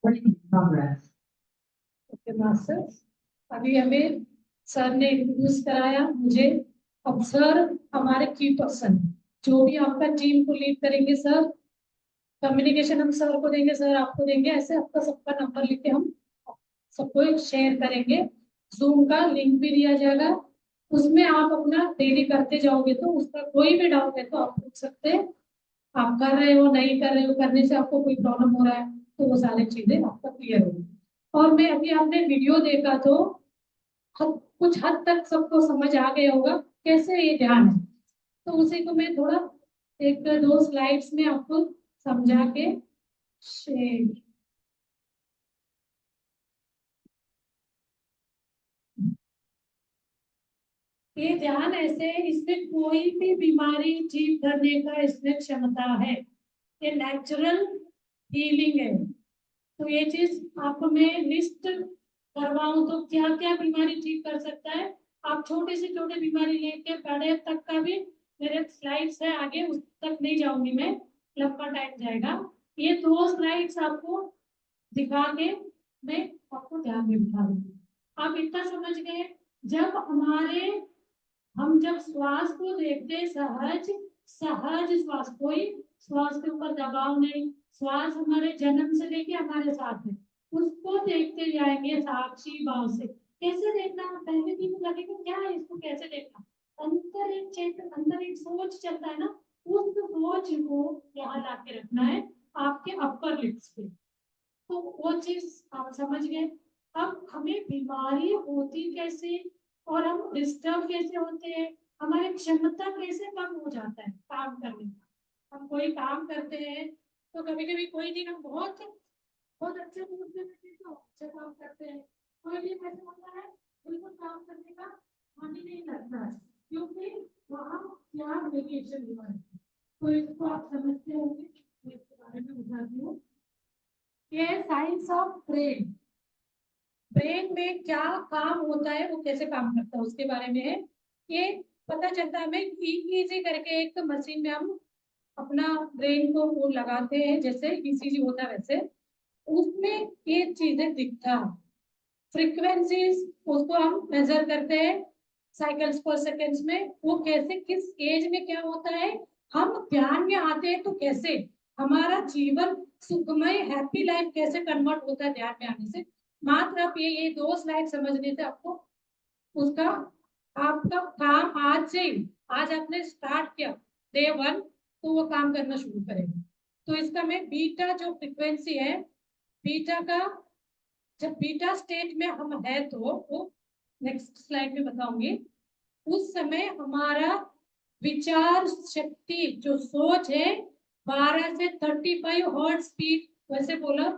Okay masters, अभी हमें sir ने इंट्रोड्यूस कराया मुझे। अब सर हमारे की पर्सन, जो भी आपका टीम को लीड करेंगे सर, कम्युनिकेशन हम सर को देंगे, सर आपको देंगे, ऐसे आपका सबका नंबर लिख के हम सबको शेयर करेंगे। जूम का लिंक भी दिया जाएगा, उसमें आप अपना डेली करते जाओगे तो उसका कोई भी डाउट है तो आप पूछ सकते हैं। आप कर रहे हो, नहीं कर रहे हो, करने से आपको कोई प्रॉब्लम हो रहा है तो वो सारी चीजें आपका क्लियर होगी। और मैं अभी आपने वीडियो देखा तो कुछ हद तक सबको समझ आ गया होगा कैसे ये ध्यान है, तो उसी को मैं थोड़ा एक दो स्लाइड्स में आपको समझा के शेयर। ये ध्यान ऐसे है, इसमें कोई भी बीमारी ठीक करने का इसमें क्षमता है, ये नेचुरल हीलिंग है। तो ये चीज आपको मैं लिस्ट करवाऊं तो क्या क्या बीमारी ठीक कर सकता है। आप छोटे से छोटे बीमारी लेके बड़े तक का भी मेरे स्लाइड्स है आगे, उस तक नहीं जाऊंगी मैं, लंबा टाइम जाएगा। ये दो स्लाइड्स आपको दिखा के मैं आपको ध्यान में बिठा दूंगी। आप इतना समझ गए, जब हमारे हम जब श्वास को देखते सहज सहज श्वास, कोई श्वास के ऊपर दबाव नहीं, श्वास हमारे जन्म से लेके हमारे साथ है, उसको देखते जाएंगे साक्षी भाव से। कैसे देखना, पहले दिन लगेगा क्या है इसको कैसे देखना, अंदर एक चेतन, अंदर एक सोच चलता है ना, उस सोच को यहाँ ला के रखना है आपके अपर लिप्स पे। तो वो चीज आप समझ गए। अब हमें बीमारी होती कैसे और हम डिस्टर्ब कैसे होते हैं, हमारी क्षमता कैसे कम हो जाता है काम करने का। हम कोई काम करते हैं तो कभी कभी कोई दिन हम बहुत बहुत अच्छे मूड में रहते हैं तो अच्छा काम करते हैं, कोई दिन ऐसा होता है बिल्कुल काम करने का मन ही नहीं लगता है, क्योंकि वहाँ क्या वेरिएशन हुआ है। तो इसको आप समझते होंगे, मैं इसके बारे में बताती हूँ। ये साइंस ऑफ ब्रेन, ब्रेन में क्या काम होता है, वो कैसे काम करता है उसके बारे में है। ये पता चलता है हमें ईईजी करके एक मशीन में हम अपना ब्रेन को वो लगाते हैं, जैसे ईसीजी होता है वैसे उसमें ये चीजें दिखता है। फ्रीक्वेंसीज उसको हम मेजर करते हैं साइकिल्स पर सेकेंड्स में, वो कैसे किस एज में क्या होता है, हम ध्यान में आते हैं तो कैसे हमारा जीवन सुखमय हैप्पी लाइफ कैसे कन्वर्ट होता है ध्यान में आने से। मात्र आप ये दो स्लाइड समझने से आपको उसका आपका काम आज से ही, आज आपने स्टार्ट किया डे वन तो वो काम करना शुरू करेगा। तो इसका में बीटा जो फ्रीक्वेंसी है, बीटा का जब बीटा स्टेट में हम है तो वो नेक्स्ट स्लाइड में बताऊंगी। उस समय हमारा विचार शक्ति जो सोच है 12 से 35 हर्ट्ज स्पीड वैसे बोला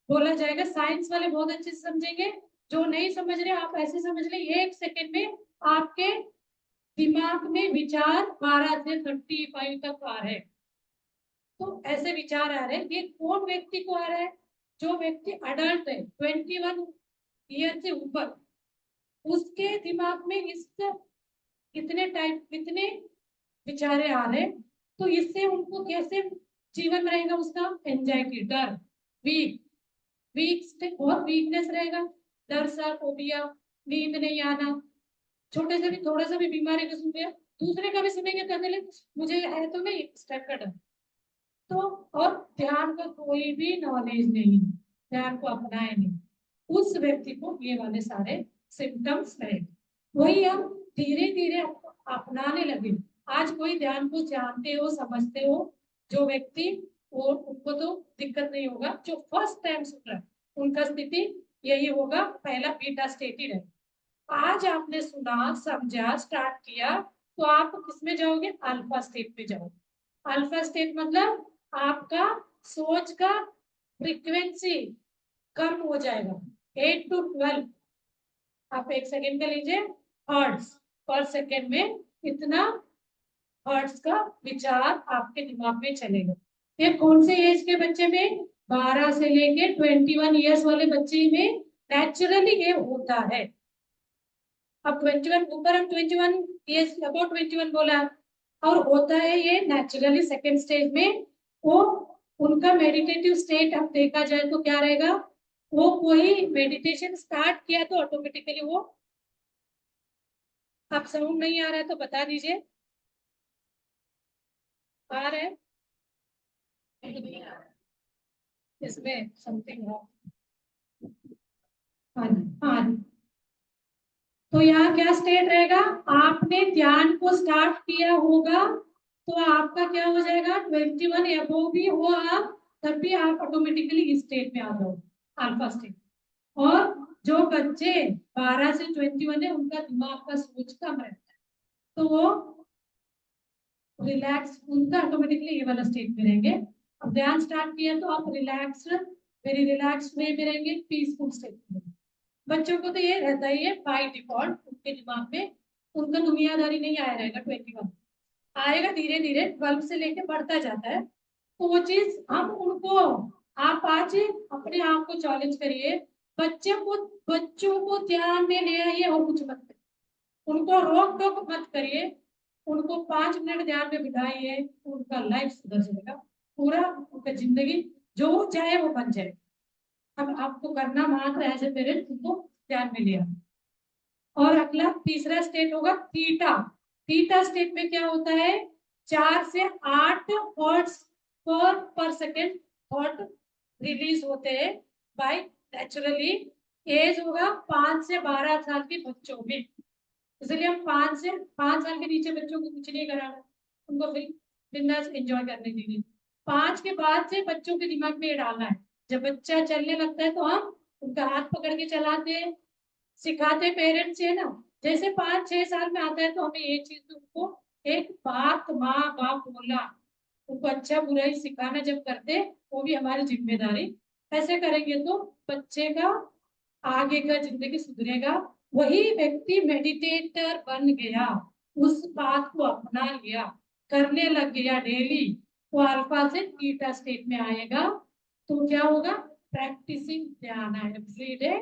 बोला जाएगा। साइंस वाले बहुत अच्छे से समझेंगे, जो नहीं समझ रहे आप ऐसे समझ ले, एक सेकेंड में आपके दिमाग में विचार 12 से 35 तक आ रहे हैं। तो ऐसे विचार आ रहे हैं, ये कौन व्यक्ति को आ रहा है, जो व्यक्ति अडल्ट है 21 ईयर से ऊपर, उसके दिमाग में इस कितने टाइप कितने विचारे आ रहे, तो इससे उनको कैसे जीवन रहेगा उसका, एंजाइटी, डर, वीक वीक बहुत वीकनेस रहेगा, डर सा, फोबिया, नींद नहीं आना, छोटे से भी थोड़ा सा भी बीमारी का सुन लिया, दूसरे का भी सुनेंगे कहने लगे मुझे है तो नहीं इस टाइप का डर। तो और ध्यान का कोई भी नॉलेज नहीं, ध्यान को अपनाए नहीं, उस व्यक्ति को ये वाले सारे सिम्टम्स रहे। वही हम धीरे धीरे अपनाने लगे। आज कोई ध्यान को जानते हो समझते हो जो व्यक्ति, वो उनको तो दिक्कत नहीं होगा, जो फर्स्ट टाइम सुन रहा है उनका स्थिति यही होगा, पहला बीटा स्टेट ही रहे। आज आपने सुना समझा स्टार्ट किया तो आप किसमें जाओगे, अल्फा स्टेट में जाओगे। अल्फा स्टेट मतलब आपका सोच का फ्रीक्वेंसी कम हो जाएगा, 8 to 12, आप एक सेकेंड का लीजिए, हर्ट्स पर सेकेंड में इतना हर्ट्स का विचार आपके दिमाग में चलेगा। ये कौन से एज के बच्चे में, 12 से लेके 21 ईयर्स वाले बच्चे में नेचुरली ये होता है। अब 21 ऊपर हम 21 ईयर्स अबाउट 21 बोला, और होता है ये नेचुरली सेकेंड स्टेज में। वो उनका मेडिटेटिव स्टेट अब देखा जाए तो क्या रहेगा, वो कोई मेडिटेशन स्टार्ट किया तो ऑटोमेटिकली वो, आप साउंड नहीं आ रहा है तो बता दीजिए, आ रहा है? इसमें समथिंग हो। हाँ हाँ। तो यहाँ क्या स्टेट रहेगा, आपने ध्यान को स्टार्ट किया होगा तो आपका क्या हो जाएगा, 21 एबोव भी हो आप, तब भी आप ऑटोमेटिकली इस स्टेट में आ जाओ, अल्फा स्टेट। और जो बच्चे 12 से 21 है उनका दिमाग का सोच कम रहता है, तो वो रिलैक्स, उनका ऑटोमेटिकली ये वाला स्टेट में रहेंगे। अब ध्यान स्टार्ट किया तो आप रिलैक्स, वेरी रिलैक्स वे में रहेंगे, पीसफुल स्टेट में। बच्चों को तो ये रहता ही है बाय डिफॉल्ट, उनके दिमाग में उनका दुनियादारी नहीं आया रहेगा 21, आएगा धीरे धीरे 12 से लेके बढ़ता जाता है। तो वो चीज हम उनको, आप आज अपने आप को चैलेंज करिए, बच्चों को ध्यान में ले आइए और कुछ मत करिए, उनको रोक टोक मत करिए, उनको 5 मिनट ध्यान में बिठाइए, उनका लाइफ सुधर जाएगा, पूरा उनका जिंदगी जो चाहे वो बन जाए। अब आपको करना मात्र एज ए पेरेंट उनको ध्यान में लिया। और अगला तीसरा स्टेट होगा थीटा। थीटा स्टेट में क्या होता है, 4 से 8 हर्ट्ज पर सेकेंड थॉट रिलीज होते हैं बाय नेचुरली। एज होगा 5 से 12 साल के बच्चों में, इसलिए हम 5 साल के नीचे बच्चों को कुछ नहीं कराना, उनको फिर बिंदास एंजॉय करने दीजिए। 5 के बाद से बच्चों के दिमाग में ये डालना है, जब बच्चा चलने लगता है तो हम उनका हाथ पकड़ के चलाते हैं, सिखाते पेरेंट्स है ना। जैसे 5-6 साल में आता है तो हमें ये चीज उनको एक बात माँ बाप बोला, उनको अच्छा बुरा ही सिखाना जब करते, वो भी हमारी जिम्मेदारी। ऐसे करेंगे तो बच्चे का आगे का जिंदगी सुधरेगा। वही व्यक्ति मेडिटेटर बन गया, उस बात को अपना लिया, करने लग गया डेली, वो अल्फा से थीटा स्टेट में आएगा। तो क्या होगा, प्रैक्टिसिंग ध्यान एवरीडे,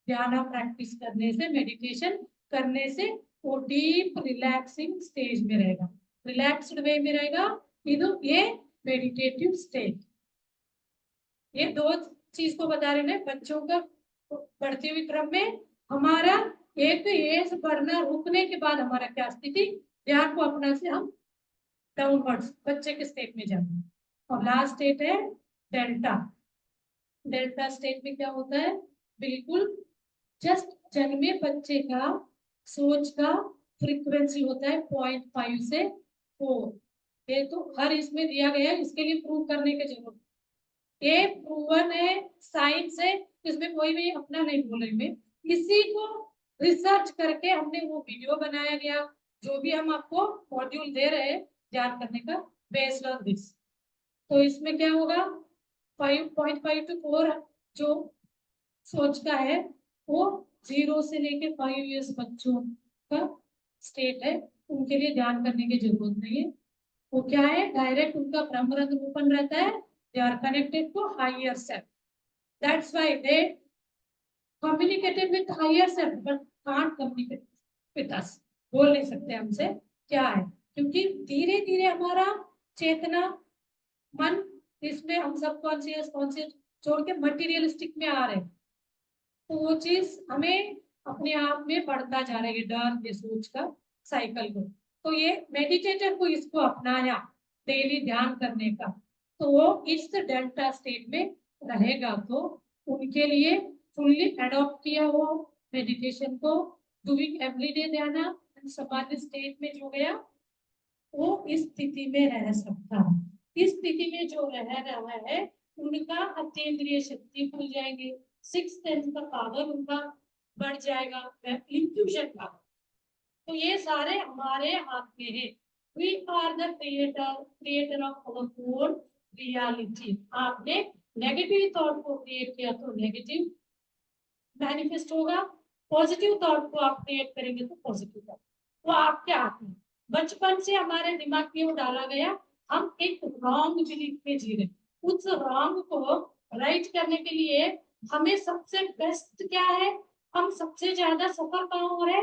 ध्यान प्रैक्टिस करने से, मेडिटेशन करने से वो डीप रिलैक्सिंग स्टेज में रहेगा, रिलैक्स्ड वे में रहेगा। ये मेडिटेटिव स्टेट। ये दो चीज को बता रहे हैं बच्चों का बढ़ती हुई क्रम में। हमारा एक एज बढ़ना रुकने के बाद हमारा क्या स्थिति, ध्यान को अपना से हम डाउनवर्ड्स बच्चे के स्टेट में जाते हैं। और लास्ट स्टेट है डेल्टा। डेल्टा स्टेट में क्या होता है, बिल्कुल जस्ट जन्मे बच्चे का सोच का फ्रीक्वेंसी होता है 0.5 से 4। ये तो हर इसमें दिया गया है, इसके लिए प्रूव करने की जरूरत, ये प्रूवन है, साइंस है, इसमें कोई भी अपना नहीं बोलेंगे। इसी को रिसर्च करके हमने वो वीडियो बनाया गया, जो भी हम आपको मॉड्यूल दे रहे हैं ध्यान करने का, बेस्ड ऑन दिस। तो इसमें क्या होगा, 5.5 to 4 जो सोच का है वो 0 से लेके 5 इयर्स बच्चों का स्टेट है, उनके लिए ध्यान करने की जरूरत नहीं है। वो क्या है, डायरेक्ट उनका ब्रह्मरंध्र ओपन रहता है, they are connected to higher self, that's why they communicated with higher self but can't communicate with us, बोल नहीं सकते हमसे क्या है, क्योंकि धीरे धीरे हमारा चेतना मन, इसमें हम सबकॉन्शियस कॉन्शियस छोड़ के मटीरियलिस्टिक में आ रहे हैं। तो वो चीज हमें अपने आप में बढ़ता जा रहा है, डर ये सोच का साइकिल को। तो ये मेडिटेटर को इसको अपनाया डेली ध्यान करने का, तो वो इस डेल्टा स्टेट में रहेगा, तो उनके लिए फुल्ली अडॉप्ट किया हुआ मेडिटेशन को डूइंग एवरीडे ध्यान समाधि स्टेट में जो गया वो इस स्थिति में रह सकता है। इस स्थिति में जो रह रहा है उनका अतीन्द्रिय शक्ति खुल जाएंगे, 6th सेंस का पावर उनका बढ़ जाएगा, इंट्यूशन का। तो ये सारे हमारे हाथ में है। We are the creator of our own reality. आपने नेगेटिव थॉट को क्रिएट किया तो नेगेटिव मैनिफेस्ट होगा, पॉजिटिव थॉट को आप क्रिएट करेंगे तो पॉजिटिव थॉट, वो आपके हाथ में। बचपन से हमारे दिमाग में वो डाला गया, हम एक रॉन्ग बिलीफ पे जी रहे, उस रॉन्ग को राइट करने के लिए हमें सबसे बेस्ट क्या है, हम सबसे ज्यादा सफल कहाँ हो रहे,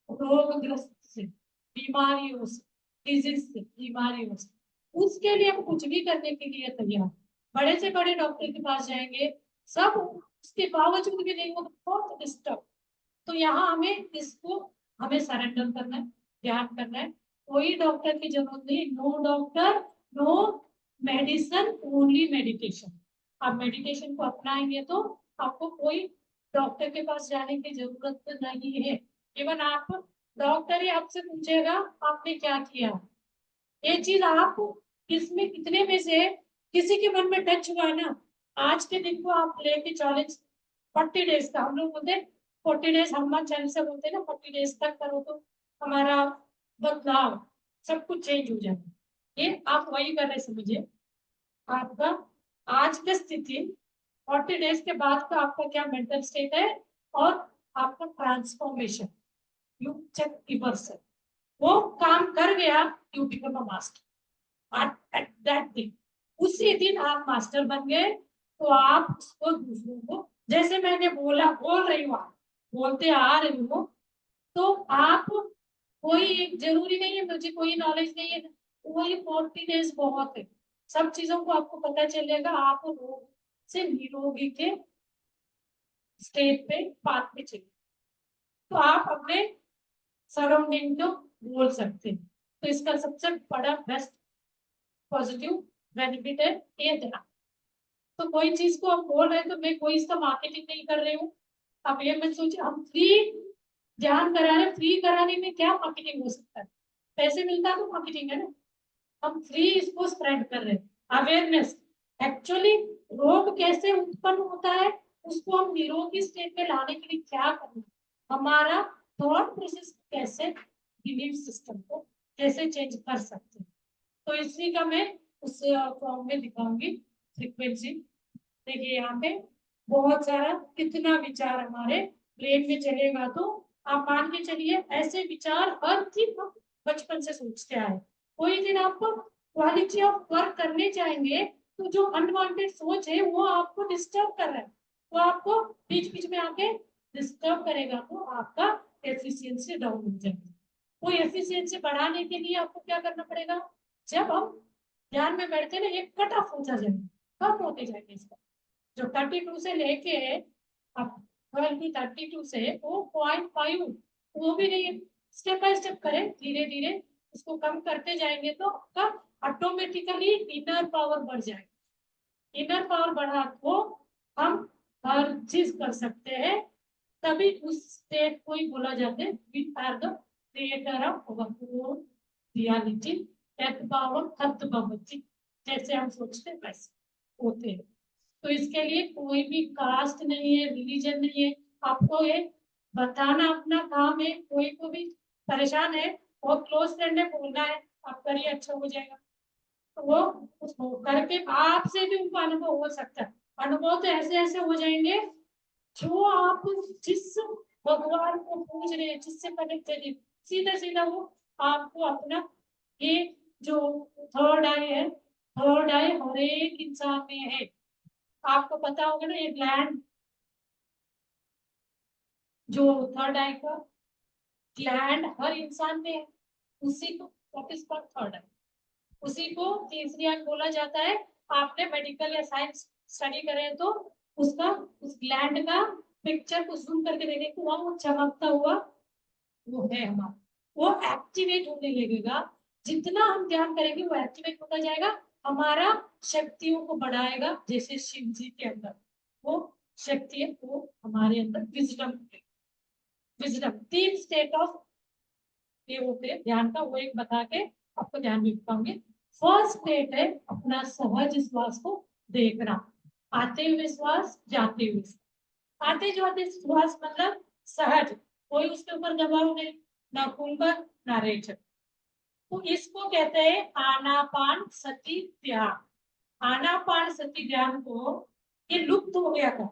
रोगग्रस्त से, बीमारियों से, डिजीज से, बीमारियों से। उसके लिए हम कुछ भी करने के लिए तैयार, बड़े से बड़े डॉक्टर के पास जाएंगे, सब उसके बावजूद भी नहीं हो तो बहुत डिस्टर्ब। तो यहाँ हमें सरेंडर करना है, ध्यान करना है। कोई डॉक्टर की जरूरत नहीं, no doctor no medicine, only meditation. आप मेडिटेशन को अपनाएंगे तो आपको कोई डॉक्टर के पास जाने की जरूरत नहीं है। इवन आप डॉक्टर ही आपसे पूछेगा आपने क्या किया। ये चीज आप किसमें कितने में से किसी के मन में टच हुआ है ना। आज के दिन को आप लेके चैलेंज 40 डेज का, हम लोग बोलते हैं 40 डेज, हनुमान चालीसा बोलते हैं ना, 40 डेज तक करो तो हमारा बदलाव सब कुछ चेंज हो जाए। ये आप वही कर रहे समझिए। आपका आज की स्थिति 40 डेज के बाद का आपका क्या मेंटल स्टेट है और आपका ट्रांसफॉर्मेशन, यू चेक रिवर्सल, वो काम कर गया, you become a master at that दिन। उसी दिन आप मास्टर बन गए तो आप उसको दूसरों को, जैसे मैंने बोल रही हूँ, आप बोलते आ रही हो, तो आप कोई जरूरी नहीं है मुझे कोई नॉलेज नहीं है, वही 40 डेज बहुत है। सब चीजों को आपको पता चलेगा, आप रोग से निरोगी के स्टेट पे पाथ पे चले, तो आप अपने सराउंडिंग को बोल सकते हैं। तो इसका सबसे बड़ा बेस्ट पॉजिटिव बेनिफिट है ये ध्यान। तो कोई चीज को हम बोल रहे हैं तो मैं कोई इसका मार्केटिंग नहीं कर रही हूँ। अब ये मत सोचिए हम फ्री ध्यान करा रहे, फ्री कराने में क्या मार्केटिंग हो सकता है, पैसे मिलता है तो मार्केटिंग है ना। हम फ्री इसको स्प्रेड कर रहे हैं अवेयरनेस। एक्चुअली रोग कैसे उत्पन्न होता है, उसको हम निरोगी स्टेट में लाने के लिए क्या करना है, हमारा थॉट प्रोसेस कैसे, बिलीफ सिस्टम को कैसे चेंज कर सकते हैं। तो इसी का मैं उस फॉर्म में दिखाऊंगी फ्रीक्वेंसी। देखिए यहाँ पे बहुत सारा कितना विचार हमारे ब्रेन में चलेगा, तो आप मान के चलिए ऐसे विचार हर दिन हम बचपन से सोचते आए। कोई दिन आप क्वालिटी ऑफ वर्क करने जाएंगे तो जो अनवांटेड सोच है वो आपको डिस्टर्ब कर रहा है, वो आपको बीच बीच में आके डिस्टर्ब करेगा, तो आपका एफिशिएंसी डाउन हो जाएगी। वो एफिशिएंसी बढ़ाने के लिए आपको क्या करना पड़ेगा, जब हम ध्यान में बैठते ना एक कट ऑफ होता जाएगा, कम होते जाएंगे इसका। जो 32 से लेके अब 32 से वो 0.5, वो भी नहीं, स्टेप बाय स्टेप करें, धीरे धीरे उसको कम करते जाएंगे तो आपका ऑटोमेटिकली इनर पावर बढ़ जाएगा। इनर पावर बढ़ा तो हम हर चीज कर सकते हैं। तभी उस स्टेट को ही बोला जाता है we are the creator of our own reality, at power तत्ववती, जैसे हम सोचते हैं वैसे होते हैं। तो इसके लिए कोई भी कास्ट नहीं है, रिलीजन नहीं है, आपको ये बताना अपना काम है। कोई को भी परेशान है और क्लोज फ्रेंड है, बोलना है आपका ये अच्छा हो जाएगा, तो वो उसको करके आपसे भी उनको अनुभव हो सकता है। अनुभव तो ऐसे ऐसे हो जाएंगे जो आप जिस भगवान को पूज रहे हैं, जिससे कनेक्टेड है, सीधा सीधा वो आपको अपना ये जो थर्ड आई है, थर्ड आई हर एक इंसान में है। आपको पता होगा ना ये ग्लैंड, जो थर्ड आई का ग्लैंड हर इंसान में है, उसी को व्हाट इज कॉल्ड थर्ड आई, उसी को तीसरी आंख बोला जाता है। आपने मेडिकल या साइंस स्टडी करे तो उसका उस ग्लैंड का पिक्चर को जूम करके देखेंगे, वहां वो चमकता हुआ वो है हमारा, वो एक्टिवेट होने लगेगा। जितना हम ध्यान करेंगे वो एक्टिवेट होता जाएगा, हमारा शक्तियों को बढ़ाएगा। जैसे शिव जी के अंदर वो शक्ति है, वो हमारे अंदर विजडम, विजडम 3 स्टेट ऑफ ये होते हैं ध्यान का, वो एक बता के आपको ध्यान में बताऊंगी। फर्स्ट स्टेट है अपना सहज श्वास को देखना, आते हुए श्वास, जाते हुए श्वास। आते जाते श्वास मतलब सहज, कोई उसके ऊपर दबाव नहीं, ना कुंभक ना रेचक। तो इसको कहते हैं आनापान सती ध्यान। आनापान सती ध्यान को ये लुप्त हो गया था,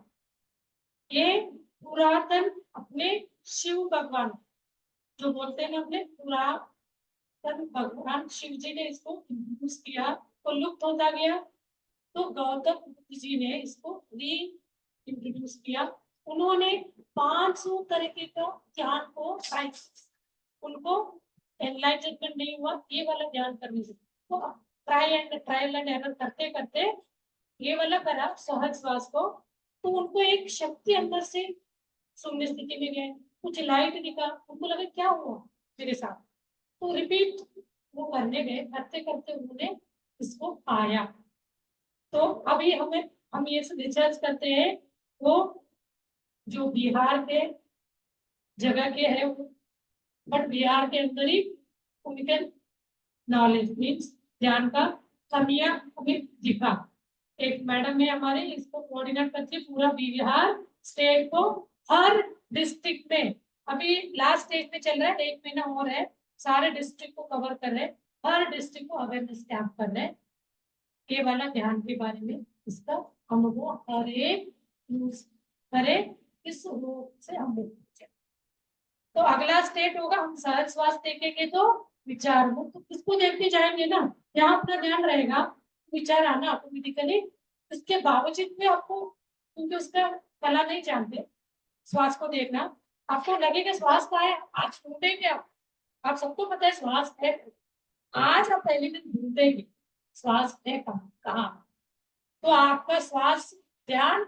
ये पुरातन अपने शिव भगवान जो बोलते हैं ना, अपने पुरातन भगवान शिव जी ने इसको इंट्रोड्यूस किया तो लुप्त होता गया। तो गौतम बुद्ध जी ने इसको री इंट्रोड्यूस किया। उन्होंने 500 तरीके का ध्यान को ट्राई, उनको एनलाइटमेंट नहीं हुआ ये वाला ध्यान करने से, तो ट्रायल एंड एरर करते करते ये वाला करा सहज श्वास को, तो उनको एक शक्ति अंदर से शून्य स्थिति में गए, कुछ लाइट दिखा, उनको लगा क्या हुआ मेरे साथ, तो रिपीट वो करने गए, करते करते उन्होंने इसको पाया। तो अभी हम ये रिसर्च करते हैं, वो जो बिहार के जगह के है वो, बट बिहार के अंदर ही उनके नॉलेज मीन्स ज्ञान का कमियां हमें दिखा। एक मैडम है हमारे, इसको कोऑर्डिनेट करके पूरा बिहार स्टेट को हर डिस्ट्रिक्ट में, अभी लास्ट स्टेज में चल रहा है, 1 महीना और है, सारे डिस्ट्रिक्ट को कवर कर रहे हैं, हर डिस्ट्रिक्ट को अवेयरनेस कैंप कर रहे हैं ये वाला ध्यान के बारे में। इसका अनुभव हर एक यूज करे, इस रोग से हम लोग बचें। तो अगला स्टेट होगा, हम सहज श्वास देखेंगे तो विचार मुक्त, तो इसको देखते जाएंगे ना, यहाँ अपना ध्यान रहेगा, विचार आना ऑटोमेटिकली। इसके बावजूद भी आपको, क्योंकि उसका कला नहीं जानते, श्वास को देखना, आपको लगेगा श्वास का है, आज ढूंढेंगे आप सबको पता है श्वास है, आज आप पहले दिन ढूंढेंगे श्वास है कहाँ। तो आपका श्वास ध्यान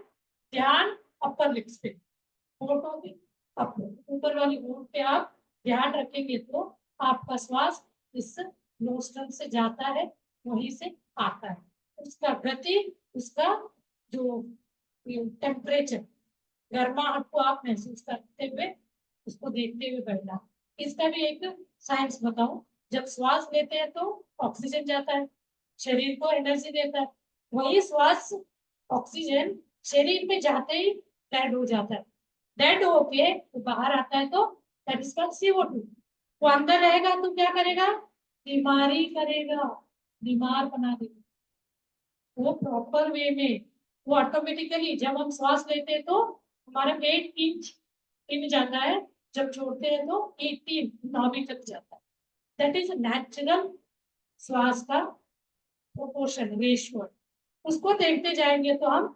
ध्यान अपर लिप्स पे, होठों पे ऊपर वाली होठ पे आप ध्यान रखेंगे तो आपका श्वास इस नोस्ट्रल से जाता है, वहीं से आता है, उसका गति, उसका जो टेम्परेचर, गर्माहट को आप महसूस करते हुए उसको देखते हुए बैठना। इसका भी एक साइंस बताऊं, जब श्वास लेते हैं तो ऑक्सीजन जाता है, शरीर को एनर्जी देता है, वही श्वास ऑक्सीजन शरीर में जाते ही डेड हो जाता है, डेड होके तो बाहर आता है तो दैट इज कॉल्ड CO2। वो अंदर रहेगा तो क्या करेगा, बीमारी करेगा, बीमार बना देगा। वो प्रॉपर वे में, वो ऑटोमेटिकली जब हम श्वास लेते हैं तो हमारा पेट इन जाता है, जब छोड़ते हैं तो 18 नाभि तक जाता है, दैट इज नेचुरल श्वास का प्रोपोर्शन रेशियो। उसको देखते जाएंगे तो हम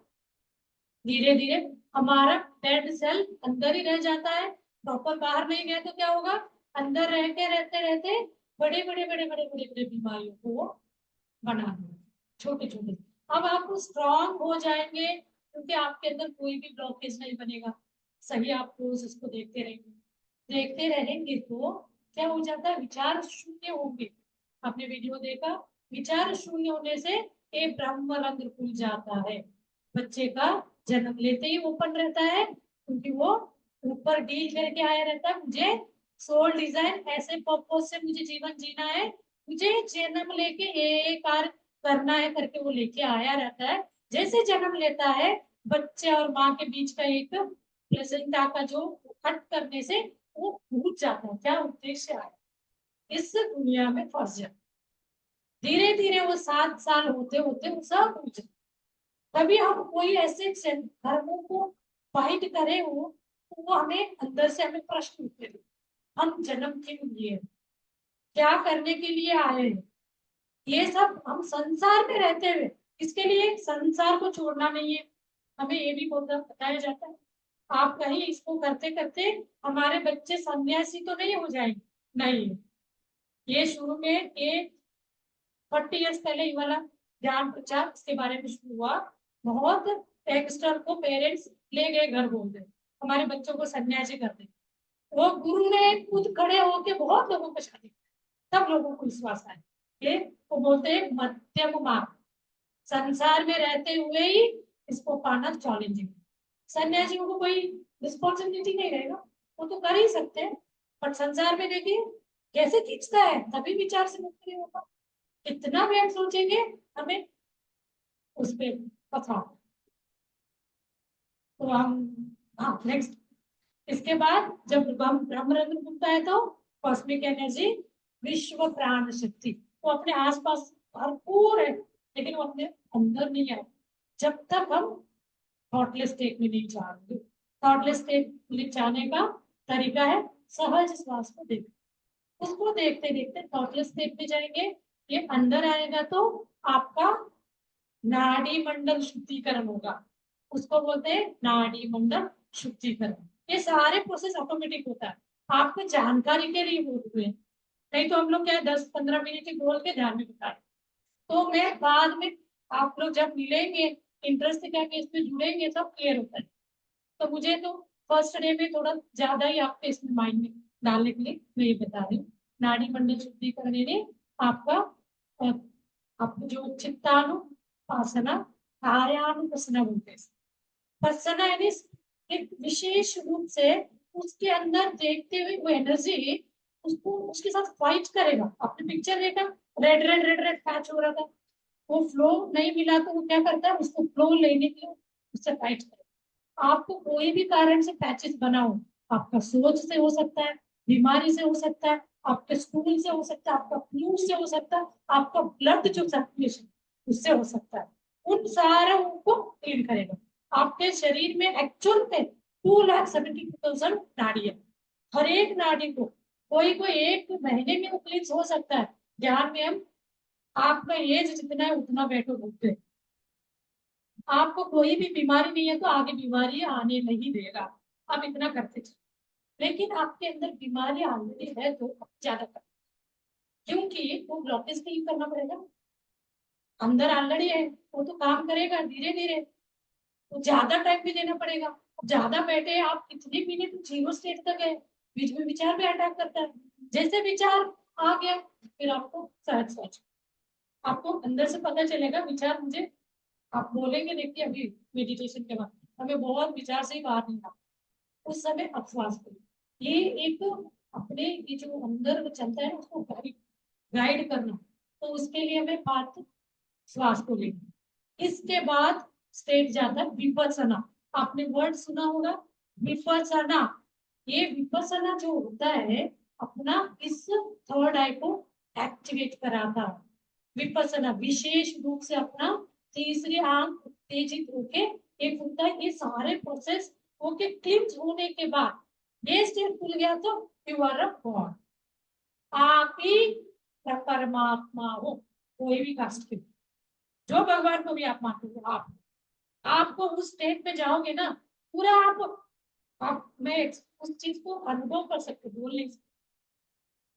धीरे धीरे, हमारा डेड सेल अंदर ही रह जाता है, प्रॉपर बाहर नहीं गया तो क्या होगा, अंदर रह के रहते रहते बड़े बीमारियों को वो बना देगा, छोटे छोटे। अब आप स्ट्रांग हो जाएंगे क्योंकि आपके अंदर कोई भी ब्लॉकेज नहीं बनेगा, सही आप रोज इसको देखते रहेंगे तो क्या हो जाता है, विचार शून्य होंगे। आपने वीडियो देखा, विचार शून्य होने से एक ब्रह्म रंध्र खुल जाता है, बच्चे का जन्म लेते ही ओपन रहता है, क्योंकि वो ऊपर डील करके आया रहता है, मुझे सोल डिजाइन ऐसे पर्पस से मुझे जीवन जीना है, मुझे जन्म लेके ये कार्य करना है करके वो लेके आया रहता है। जैसे जन्म लेता है, बच्चे और माँ के बीच का एक प्लेसेंटा का जो कट करने से वो भूल जाता है क्या उद्देश्य आया, इस दुनिया में फंस जाता, धीरे धीरे वो 7 साल होते होते वो सब भूल जाता। तभी हम कोई ऐसे धर्मों को फाइट करे हो तो वो हमें अंदर से हमें प्रश्न उठते हैं, हम जन्म क्यों लिए, क्या करने के लिए आए हैं, ये सब हम संसार में रहते हुए, इसके लिए संसार को छोड़ना नहीं है, हमें ये भी बताया जाता है। आप कहीं इसको करते करते हमारे बच्चे सन्यासी तो नहीं हो जाएंगे, नहीं, ये शुरू में ये 40 ईयर्स पहले ये वाला ज्ञान प्रचार इसके बारे में शुरू हुआ, बहुत यंगस्टर को पेरेंट्स ले गए घर बोलते हमारे बच्चों को सन्यासी कर दे, वो गुरु ने खुद खड़े होके बहुत लोगों को शादी, सब लोगों को विश्वास आया, ये वो बोलते हैं मध्यम मार्ग, संसार में रहते हुए ही इसको पाना चैलेंजिंग। सन्यासियों को कोई रिस्पॉन्सिबिलिटी नहीं रहेगा, वो तो कर ही सकते हैं, बट संसार में देखिए कैसे खींचता है, तभी विचार से मुक्त नहीं होगा, कितना भी हम सोचेंगे हमें उस पर पता। तो हम हाँ नेक्स्ट, इसके बाद जब हम ब्रह्मरंध्र खुलता है तो कॉस्मिक एनर्जी, विश्व प्राण शक्ति, वो अपने आसपास भरपूर है, लेकिन वो अपने अंदर नहीं है जब तक हम थॉटलेस स्टेट में नहीं जाएंगे। थॉटलेस स्टेट में जाने का तरीका है सहज श्वास को देखना, उसको देखते देखते थॉटलेस स्टेट में जाएंगे, ये अंदर आएगा तो आपका नाड़ी मंडल शुद्धिकरण होगा, उसको बोलते हैं नाड़ी मंडल शुद्धिकरण। ये सारे प्रोसेस ऑटोमेटिक होता है, आपको जानकारी के लिए बोलते हैं, नहीं तो हम लोग क्या 10-15 मिनट बोल के ध्यान में बताए। तो मैं बाद में आप लोग जब मिलेंगे इंटरेस्ट से क्या कि इसमें जुड़ेंगे सब क्लियर होता है। तो मुझे तो फर्स्ट डे में थोड़ा ज्यादा ही आपके इसमें माइंड में डालने के लिए मैं ये बता रही हूँ। नाड़ी मंडल शुद्धिकरण ने आपका अ, आपको जो चित्तानु आसना आर्यानुपसना बोलते हैं। पसना यानी एक विशेष रूप से उसके अंदर देखते हुए वो एनर्जी उसको उसके साथ फाइट करेगा। आपने पिक्चर देखा, red red red red patch हो रहा था, वो फ्लो नहीं मिला तो वो क्या करता है, उसको फ्लो लेने के लिए उससे फाइट करेगा। आपको कोई भी कारण से पैचेस बना हो, आपका सोच से हो सकता है, बीमारी से हो सकता है, आपके स्कूल से हो सकता है, आपका फ्लू से हो सकता है, आपका ब्लड जो सर्कुलेशन उससे हो सकता है, उन सारों को क्लीन करेगा। आपके शरीर में एक्चुअल में 2,72,000 नाड़ी है। हर एक नाड़ी को कोई कोई एक महीने में वो क्लीन हो सकता है। ध्यान में हम आपका एज जितना है उतना बैठो घूमते, आपको कोई भी बीमारी नहीं है तो आगे बीमारी आने नहीं देगा। आप इतना करते चलो, लेकिन आपके अंदर बीमारी ऑलरेडी है तो ज्यादा कर, क्योंकि वो ब्लॉकेज क्लीन करना पड़ेगा। अंदर ऑलरेडी है, वो तो काम करेगा धीरे धीरे, तो ज्यादा टाइम भी देना पड़ेगा। ज्यादा बैठे आप कितने मिनट जीरो स्टेट तक है, बीच में विचार भी अटैक करता है। जैसे विचार आ गया फिर आपको सहज सहज आपको अंदर से पता चलेगा विचार मुझे, आप बोलेंगे देखिए अभी मेडिटेशन के बाद हमें बहुत विचार से ही बाहर नहीं आता, उस समय आप श्वास करिए। ये एक अपने ये जो अंदर चलता है उसको गाइड करना, तो उसके लिए हमें बात श्वास को लेंगे। इसके बाद स्टेट जाता है विपස්සना। आपने वर्ड सुना होगा विपස්සना। ये विपස්සना जो होता है अपना इस थर्ड आई को एक्टिवेट कराता है। विपස්සना विशेष रूप से अपना तीसरी आंख उत्तेजित होके एक होता है, ये सारे प्रोसेस होके क्लिप्स होने के बाद ये स्टेट खुल गया तो यू आर अ गॉड, आप ही परमात्मा हो। कोई भी कास्ट के जो भगवान को भी आप मानते हो, आपको उस स्टेट में जाओगे ना पूरा आप मैं उस चीज को अनुभव कर सकते, बोल नहीं सकते।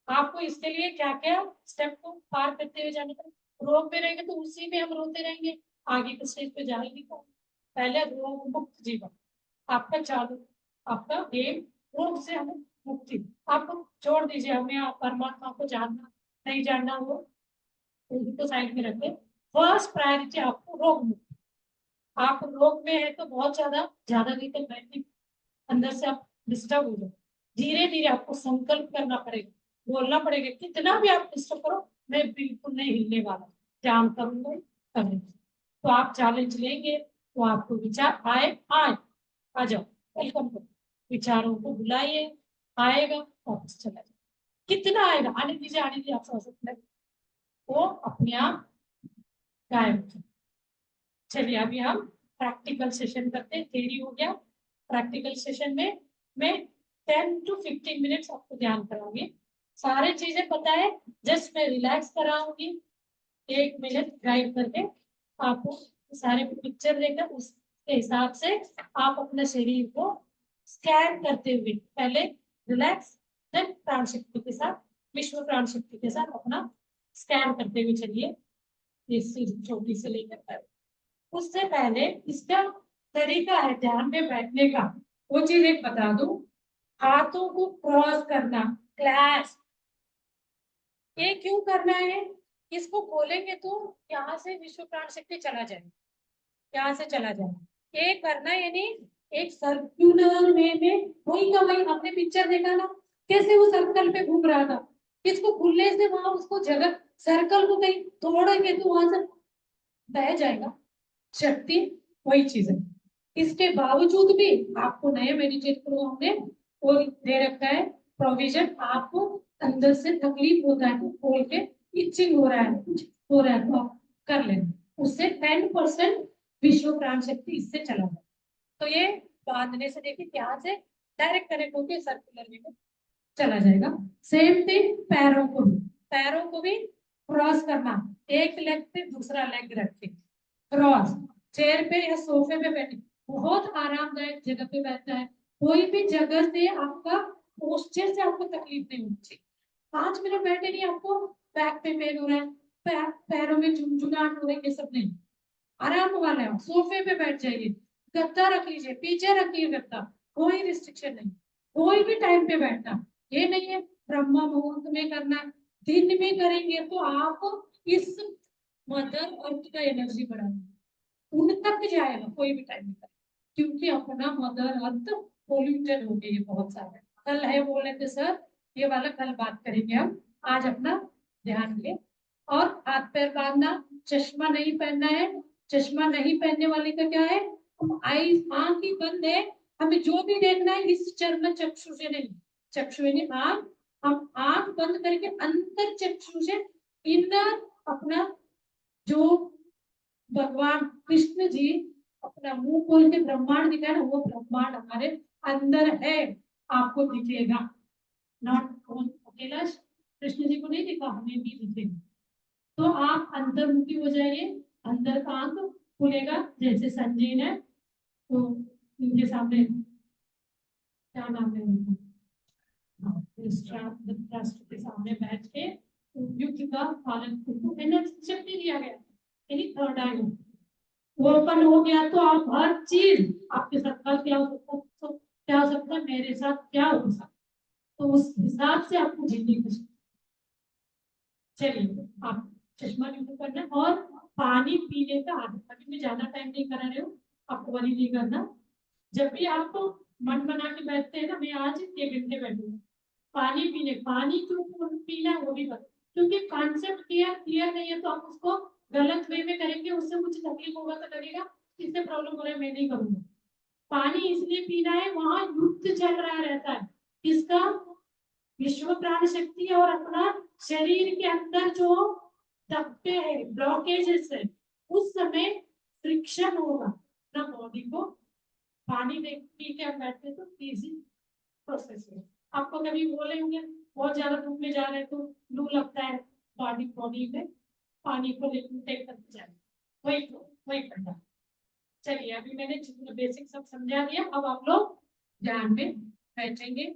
आपको इसके लिए क्या क्या स्टेप को पार करते हुए जाना पड़ेगा। रोग में रहेंगे तो उसी में हम रोते रहेंगे, आगे के स्टेज पे जा ही नहीं पाएंगे। पहले रोग मुक्त जीवन आपका चालू, आपका एम रोग से हमें मुक्ति। आप छोड़ दीजिए, हमें आप परमात्मा को जानना नहीं जानना वो उनको साइड में रखें। फर्स्ट प्रायोरिटी आपको रोग मुक्त। आप रोग में है तो बहुत ज्यादा ज्यादा नहीं तो नहीं, अंदर से आप डिस्टर्ब हो जाए। धीरे धीरे आपको संकल्प करना पड़ेगा, बोलना पड़ेगा कितना भी आप डिस्टर्ब करो मैं बिल्कुल नहीं हिलने वाला, काम करूंगा करूंगा। तो आप चैलेंज लेंगे तो आपको विचार आए आए आ जाओ, वेलकम करो, विचारों को बुलाइए, आएगा वापस चला जाए। कितना आएगा आने दीजिए, आने दीजिए, आप समझ सकते हैं वो अपने आप गायब हो जाए। चलिए अभी हम प्रैक्टिकल सेशन करते हैं। थ्योरी हो गया, प्रैक्टिकल सेशन में मैं 10 to 15 मिनट्स आपको ध्यान कराऊंगी। सारे चीजें पता है, जस्ट मैं रिलैक्स कराऊंगी 1 मिनट गाइड करके आपको सारे पिक्चर देकर उसके हिसाब से आप अपने शरीर को स्कैन करते हुए पहले रिलैक्स देन प्राण शक्ति के साथ, विश्व प्राण शक्ति के साथ अपना स्कैन करते हुए चलिए, इस छोटी से लेकर। उससे पहले इसका तरीका है ध्यान में बैठने का, वो चीज एक बता दूं, हाथों को क्रॉस करना, क्लैश। ये क्यों करना है, इसको खोलेंगे तो यहाँ से विश्व प्राण शक्ति चला जाए, यहाँ से चला जाए। ये करना यानी एक सर्कुलर वे में, वही का वही हमने पिक्चर देखा ना कैसे वो सर्कल पे घूम रहा था, इसको खुलने से वहां उसको जगह सर्कल को कहीं तोड़ेंगे तो वहां से बह जाएगा शक्ति, वही चीज है। इसके बावजूद भी आपको नए मेडिटेट करो हमने वो दे रखा है प्रोविजन, आपको अंदर से तकलीफ होता है तो खोल के इचिंग हो रहा है कुछ हो रहा है तो आप कर लेना, उससे 10% विश्व प्राण शक्ति इससे चला जाए। तो ये बांधने से देखिए यहाँ से डायरेक्ट कनेक्ट होकर सर्कुलर वे में चला जाएगा। सेम थिंग पैरों को भी क्रॉस करना, एक लेग पे दूसरा लेग रखे क्रॉस, चेयर पे या सोफे पे बैठे, बहुत आरामदायक जगह पे बैठता है। कोई भी जगह से आपका पोस्चर से आपको तकलीफ नहीं होनी चाहिए। 5 मिनट बैठे नहीं आपको बैक पे पेन हो रहा है, पैरों में झुंझुनाहट हो रही है, ये सब नहीं। आराम वाला है, सोफे पे बैठ जाइए, गद्दा रख लीजिए, पीछे रखिए गद्दा, कोई रिस्ट्रिक्शन नहीं, कोई भी टाइम पे बैठना। ये नहीं है ब्रह्म मुहूर्त में करना, दिन में करेंगे तो आप इस मदर अर्थ का एनर्जी बढ़ाएंगे, उन तक जाएगा कोई भी टाइम में करें, क्योंकि अपना मदर अर्थ पोल्यूटेड हो गई है बहुत सारे। कल है बोले थे सर, ये वाला कल बात करेंगे हम, आज अपना ध्यान दें। और हाथ पैर बांधना, चश्मा नहीं पहनना है, चश्मा नहीं पहनने वाले का क्या है, आई आंख ही बंद है, हमें जो भी देखना है इस चर्म चक्षु से नहीं, चक्षु नहीं आंख, हम आंख बंद करके अंतर चक्षु से इनर अपना जो भगवान कृष्ण जी अपना मुंह खोल के ब्रह्मांड दिखाए ना, वो ब्रह्मांड हमारे अंदर है, आपको दिखेगा, नॉट अकेला कृष्ण जी को नहीं दिखा, हमें भी दिखेगा। तो आप अंतर्मुखी हो जाइए, अंदर का आंख खुलेगा, जैसे संजय है तो इनके सामने क्या नाम है उनका, राष्ट्र के सामने बैठ के युद्ध का पालन शक्ति दिया गया, यानी थर्ड आई वो ओपन हो गया तो आप हर चीज आपके साथ कल क्या हो सकता, तो क्या हो सकता है, मेरे साथ क्या हो सकता, तो उस हिसाब से आपको जीने की। चलिए आप चश्मा यूज करना और पानी पीने का आदत, अभी मैं ज्यादा टाइम नहीं करा रही हूँ, आपको वरी नहीं करना, जब भी आप मन बना के बैठते हैं ना, मैं आज 1 घंटे बैठूंगा, पानी पीने, पानी क्यों पीना है वो भी बता, क्योंकि कॉन्सेप्ट क्लियर नहीं है तो आप उसको गलत वे में करेंगे, उससे कुछ तकलीफ होगा तो लगेगा इससे प्रॉब्लम हो रहा है, मैं नहीं करूंगा। पानी इसलिए पीना है, वहां युद्ध चल रहा रहता है, इसका विश्व प्राण शक्ति और अपना शरीर के अंदर जो दबते हैं ब्लॉकेजेस है, उस समय फ्रिक्शन होगा ना बॉडी को, पानी देख पी के हम बैठते तो इजी प्रोसेस है। आपको कभी बोले होंगे बहुत ज्यादा धूप में जा रहे हैं तो लू लगता है, बॉडी बॉडी में पानी को टेक करके जाए, वही करना। चलिए अभी मैंने बेसिक सब समझा दिया, अब आप लोग ध्यान में बैठेंगे,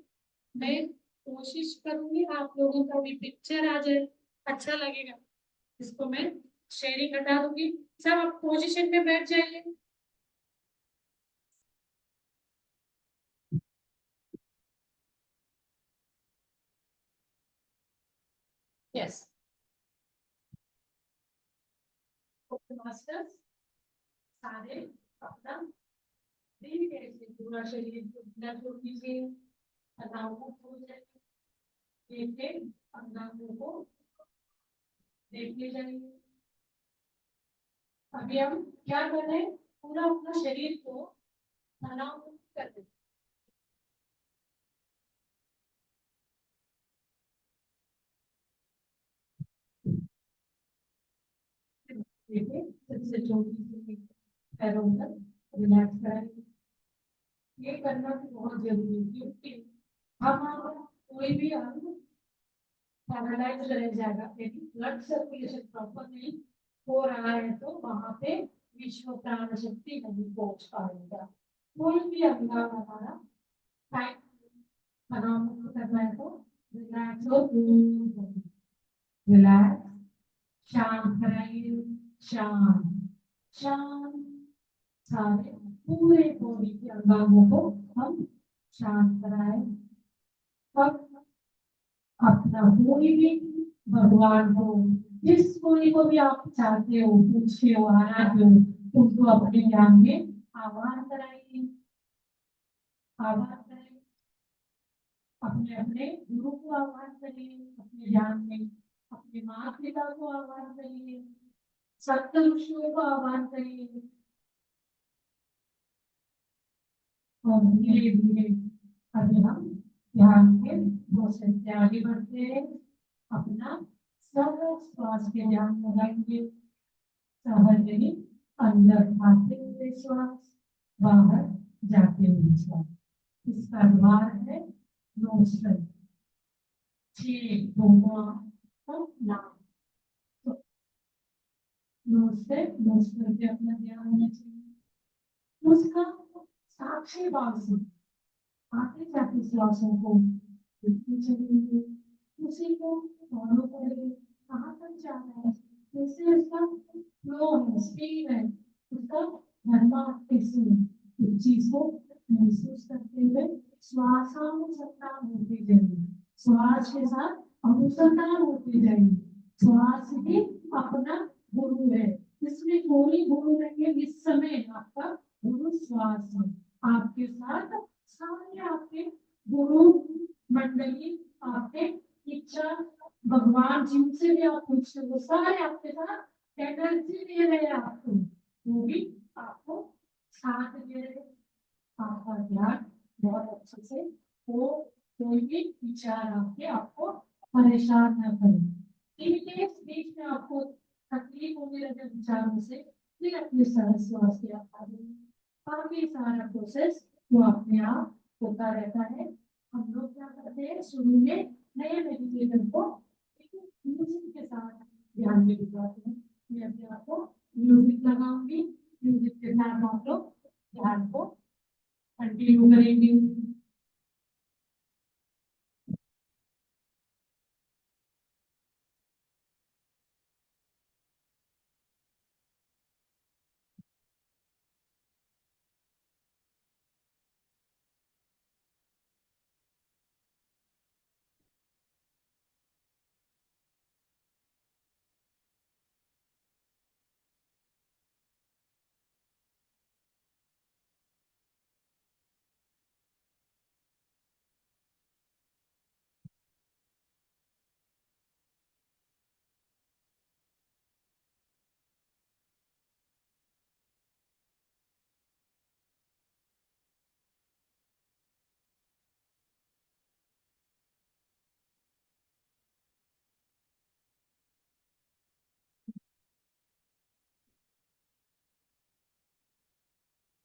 मैं कोशिश करूंगी आप लोगों का भी पिक्चर आ जाए, अच्छा लगेगा, इसको मैं शेयरिंग हटा दूंगी, सब आप पोजीशन में बैठ जाइए। यस मास्टर्स सारे अपना धीरे से पूरा शरीर को ढीला छोड़ दीजिए, तनाव मुक्त हो जाए, एक अंगांगों को देखते जाइए। अभी हम क्या कर रहे हैं, पूरा अपना शरीर को तनाव मुक्त कर दें। देखिए सबसे छोटी सी पैरों तक रिलैक्स करें, ये करना भी बहुत जरूरी है, क्योंकि हम कोई भी अंग पैरालाइज रह जाएगा, यदि ब्लड सर्कुलेशन प्रॉपर नहीं हो रहा है तो वहां पे विश्व प्राण शक्ति नहीं पहुंच पाएगा। कोई भी अंग हमारा टाइट आराम करना है तो रिलैक्स हो, रिलैक्स, शांत कराइए, शांत शांत, सारे पूरे बॉडी के अंगों को हम शांत कराएं। अब अपना कोई भी भगवान को, जिस कोई को भी आप चाहते हो, पूछते हो, आराध्य हो, उनको अपने ध्यान में आह्वान कराइए, आह्वान करें, अपने अपने गुरु को आह्वान करिए, अपने ध्यान में अपने माता पिता को आह्वान करिए, सप्त ऋषियों को आह्वान करिए, और धीरे धीरे अभी हम ध्यान के प्रोसेस से आगे बढ़ते हैं, अपना सरल श्वास के ध्यान लगाएंगे, सहज ही अंदर आते हुए श्वास, बाहर जाते हुए श्वास, इसका द्वार है नोस्ट्रल, छह नाक, तो नोस्ट्रल पे अपना ध्यान होना चाहिए, उसका साक्षी भाव से आते जाते श्वासों को देखते चलेंगे, उसी को फॉलो करेंगे, कहाँ तक जाना है, जैसे इसका फ्लो है, स्पीड है, उसका धर्मास्तित्व, इस चीज को महसूस करते हुए श्वासानुसंधान होती जाएगी, श्वास के साथ अनुसंधान होती जाएगी। श्वास ही अपना गुरु है, इसमें कोई गुरु नहीं है। इस समय आपका गुरु श्वास है, आपके साथ सारे आपके गुरु मंडली, आपके इच्छा भगवान जिनसे भी आप पूछते हो सारे आपके साथ एनर्जी दे रहे हैं आपको, वो भी आपको साथ दे रहे हैं। आपका ध्यान बहुत अच्छे से हो, कोई भी विचार आके आपको परेशान न करे। इनके बीच में आपको तकलीफ होने लगे विचारों से, फिर अपने सहज श्वास की आप बाकी सारा प्रोसेस वो अपने आप होता रहता है। हम लोग क्या करते हैं, शुरू में नए मेडिटेटर को म्यूजिक के साथ ध्यान में जुटाते हैं। मैं अपने आप को म्यूजिक लगाऊंगी, म्यूजिक के साथ आप लोग ध्यान को कंटिन्यू करेंगे।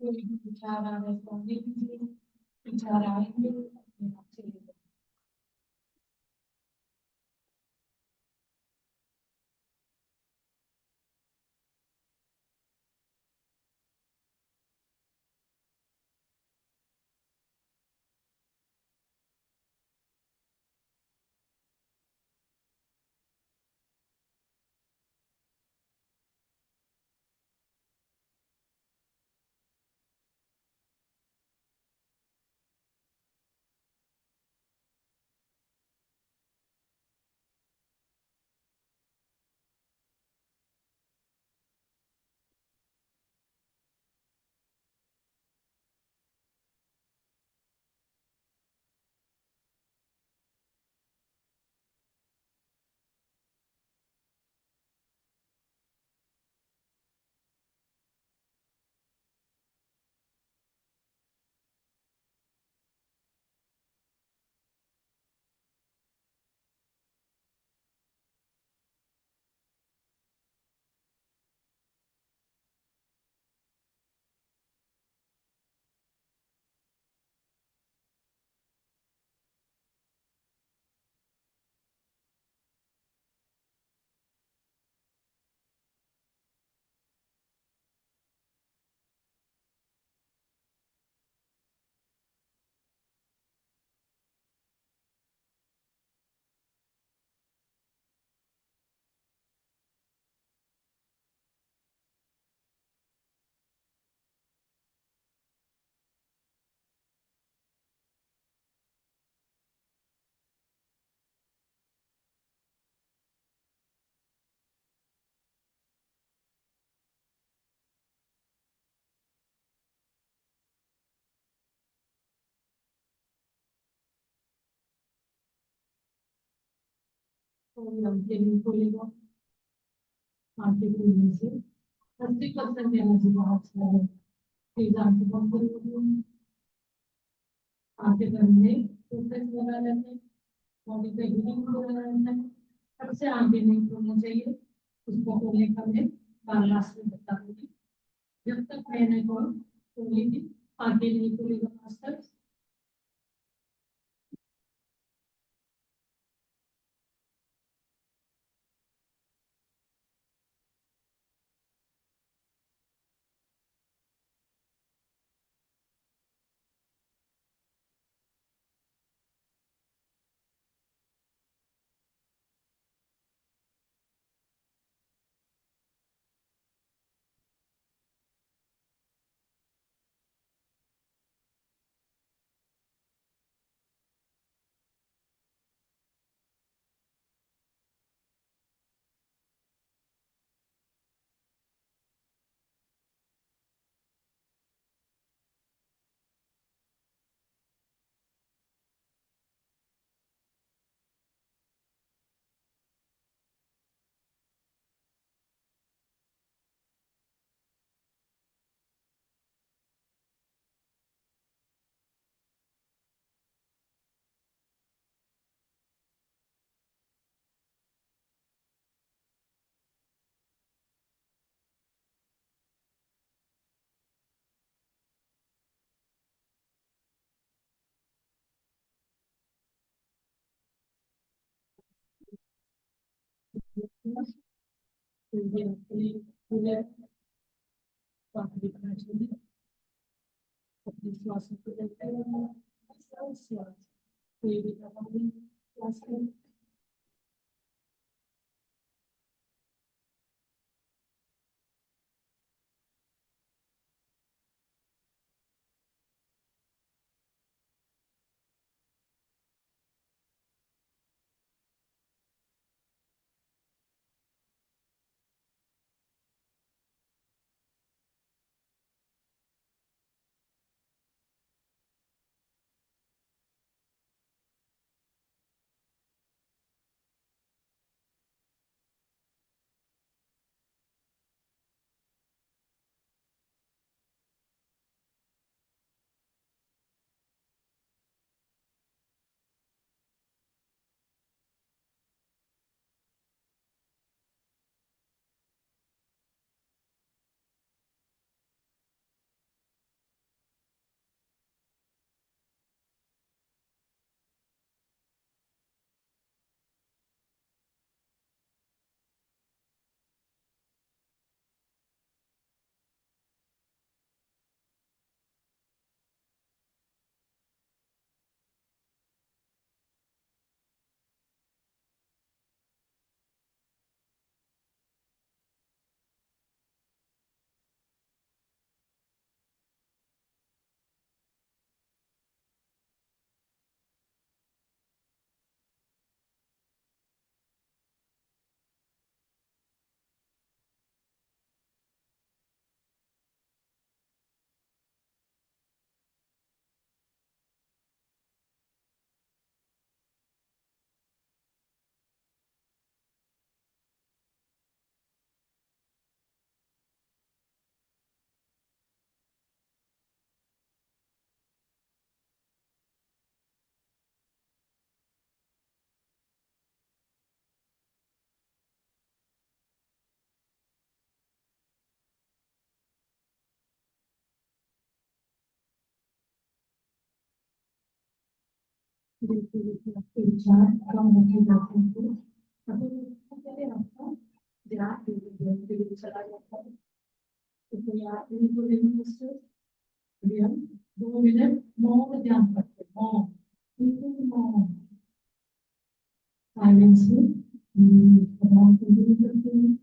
कोई भी विचार आ रहे तो आगे कीजिए, विचार आएंगे अपने आप चले जाएंगे। तो हम के लिए खोलेगा, आंखें खोलने से 80% एनर्जी बाहर चला जाए। प्लीज आंखें बंद करिए, आंखें बंद में फोकस लगा रहते हैं, बॉडी पे हीलिंग हो रहा रहता है। सबसे आगे नहीं खोलना चाहिए, उसको खोलने का मैं बारदाश्त में बता दूंगी। जब तक मैंने को खोलेगी, आगे नहीं खोलेगा मास्टर। तो ये अपने पूरे बात दिखना चाहिए, अपने श्वास को लेते रहना, श्वास कोई भी दवा नहीं, श्वास को बिल्कुल बिल्कुल आपके विचार कम होते जाते हैं, तो अगर पहले आपका ध्यान धीरे चला जाता है, तो कोई आप इनको देखो, अभी हम 2 मिनट मौन ध्यान करते हैं, मौन बिल्कुल मौन साइलेंस में भगवान को भी करते हैं।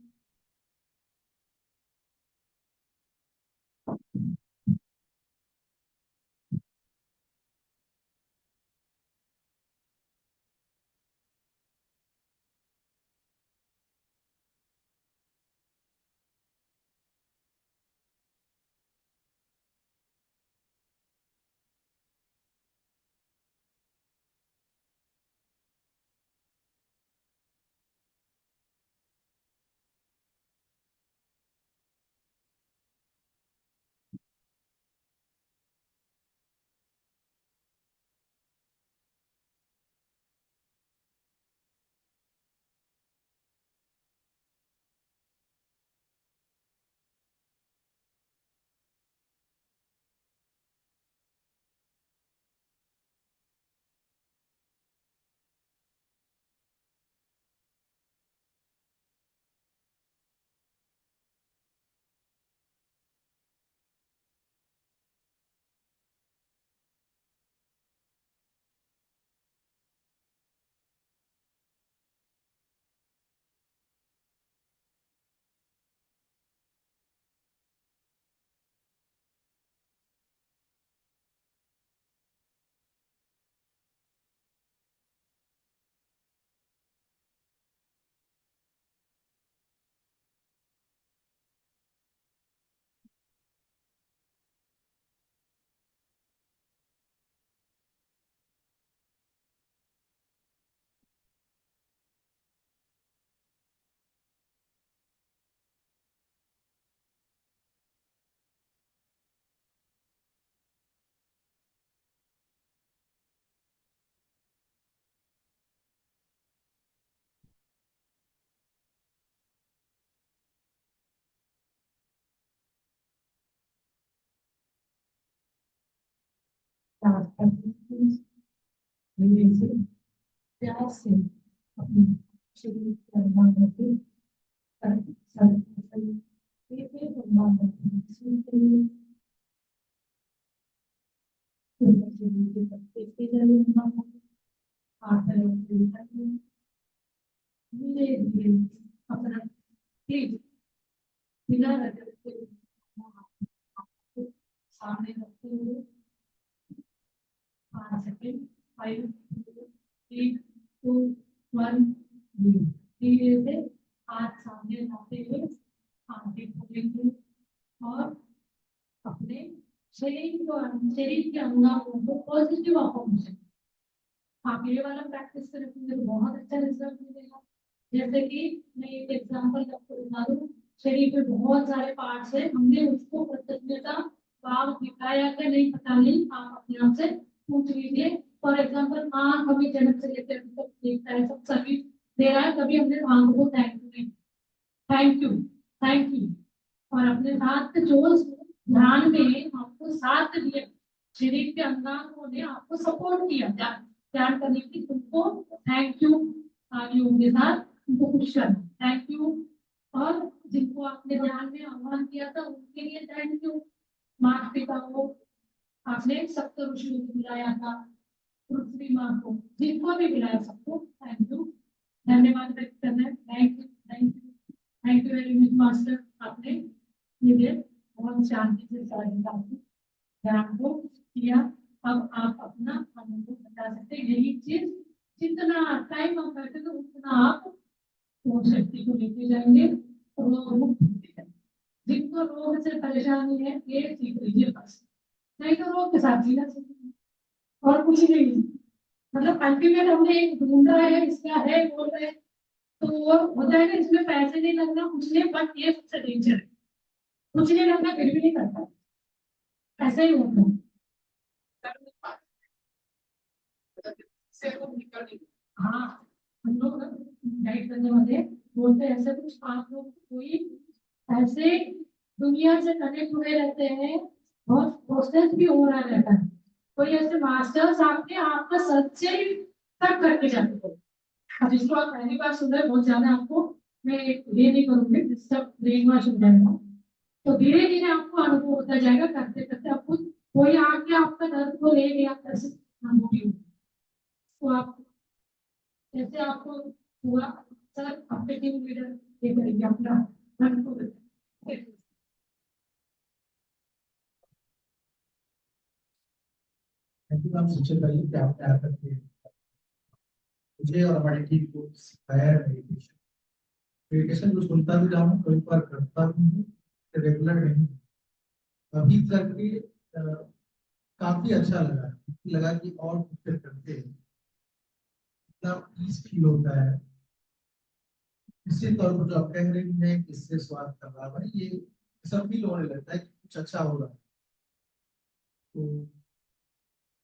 धीरे से प्यार से अपने शरीर को अनुभव करके अपना प्लीज बिना रगड़ते सामने रखते हुए 5 सेकेंड 5 3 2 1 धीरे से हाथ सामने लाते हुए आंखें खोलेंगे और अपने शरीर के अंगों को पॉजिटिव अफर्मेशन आप ये वाला प्रैक्टिस करेंगे तो बहुत अच्छा रिजल्ट मिलेगा। जैसे कि मैं एक एग्जांपल आपको बता दूं, शरीर पे बहुत सारे पार्ट्स है, हमने उसको कृतज्ञता भाव दिखाया कि नहीं पता नहीं, आप अपने आप से पूछ लीजिए। फॉर एग्जांपल आंख हमें जन्म से लेकर अभी तक देखता है, सब सर्विस दे रहा है, कभी हमने आंख को थैंक यू नहीं, थैंक यू थैंक यू। और अपने साथ जो ध्यान में आपको साथ दिया, शरीर के अंगांगों ने आपको सपोर्ट किया ध्यान करने की, तुमको थैंक यू योग के साथ उनको खुश करना, थैंक यू। और जिनको आपने ध्यान में आह्वान किया था उनके लिए थैंक यू। माता पिता को आपने सप्त ऋषियों को बुलाया था, पृथ्वी माँ को, जिनको भी बुलाया सबको थैंक यू, धन्यवाद व्यक्त करना है। Thank you thank you thank you very much master, आपने मुझे बहुत शांति से सारे ध्यान को किया। अब आप अपना अनुभव बता सकते हैं। यही चीज जितना टाइम आप बैठे तो उतना आप वो शक्ति को लेते जाएंगे और वो मुक्त होते जाएंगे। जिनको रोग से परेशानी है ये सीख लीजिए बस, नहीं तो रोग के साथ जीना सीखिए और कुछ नहीं। मतलब अल्टीमेट हमने एक ढूंढा है, इसका है बोल रहे तो वो हो जाएगा। इसमें पैसे नहीं लगना कुछ नहीं, बट ये सबसे डेंजर है, कुछ नहीं लगना फिर भी नहीं करता, ऐसा ही होता है। हाँ हम लोग गाइड करने वाले बोलते हैं ऐसे कुछ आप लोग कोई ऐसे दुनिया से कनेक्ट हुए रहते हैं और प्रोसेस भी हो रहा रहता है, कोई ऐसे मास्टर्स आपने आपका सच्चे तक करके जाते हैं। अब इसको आप पहली बार सुन रहे बहुत ज्यादा आपको मैं ये नहीं करूंगी, डिस्टर्ब ब्रेन वॉश हो जाएगा, तो धीरे धीरे आपको अनुभव होता जाएगा, करते करते आपको कोई आके आपका दर्द को ले गया कैसे अनुभव होगा। तो आप जैसे आपको हुआ सर अपने टीम लीडर ये करेंगे अपना मन को आप सोचे करिए कि आप क्या करते हैं। मुझे और हमारी टीम को सिखाया है मेडिटेशन। मेडिटेशन जो सुनता भी जाऊँ कई बार करता भी हूँ, रेगुलर नहीं। अभी करके काफी अच्छा लगा कि और कुछ करते हैं इतना पीस फील होता है। इसी तौर पर जो आप कह रहे हैं कि इससे स्वाद कर रहा है, ये सब फील होने लगता है कि कुछ अच्छा हो रहा है। तो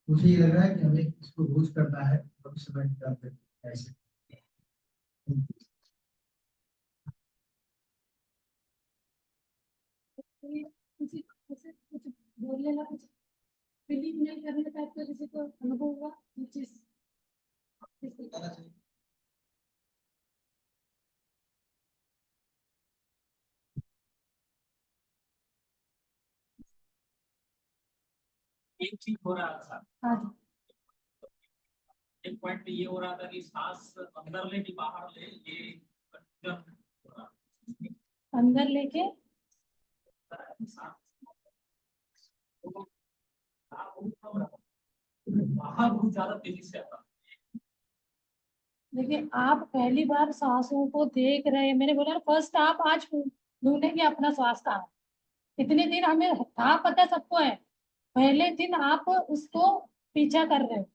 मुझे ये लग रहा है कि हमें इसको रोज करना है, भविष्य में निकाल कर ऐसे। कुछ बोलने लगा, कुछ फीलिंग नहीं करने टाइप का किसी को अनुभव हुआ ये चीज एक चीज हो रहा था। हाँ एक पॉइंट ये हो रहा था कि सांस अंदर ले कि बाहर ले, ये कंफ्यूजन हो रहा था। अंदर लेके सांस तो बाहर बहुत ज्यादा तेजी से आता। देखिए आप पहली बार सांसों को देख रहे हैं, मैंने बोला फर्स्ट आप आज ढूंढेंगे अपना श्वास कहाँ। इतने दिन हमें था पता सबको है, पहले दिन आप उसको पीछा कर रहे हो।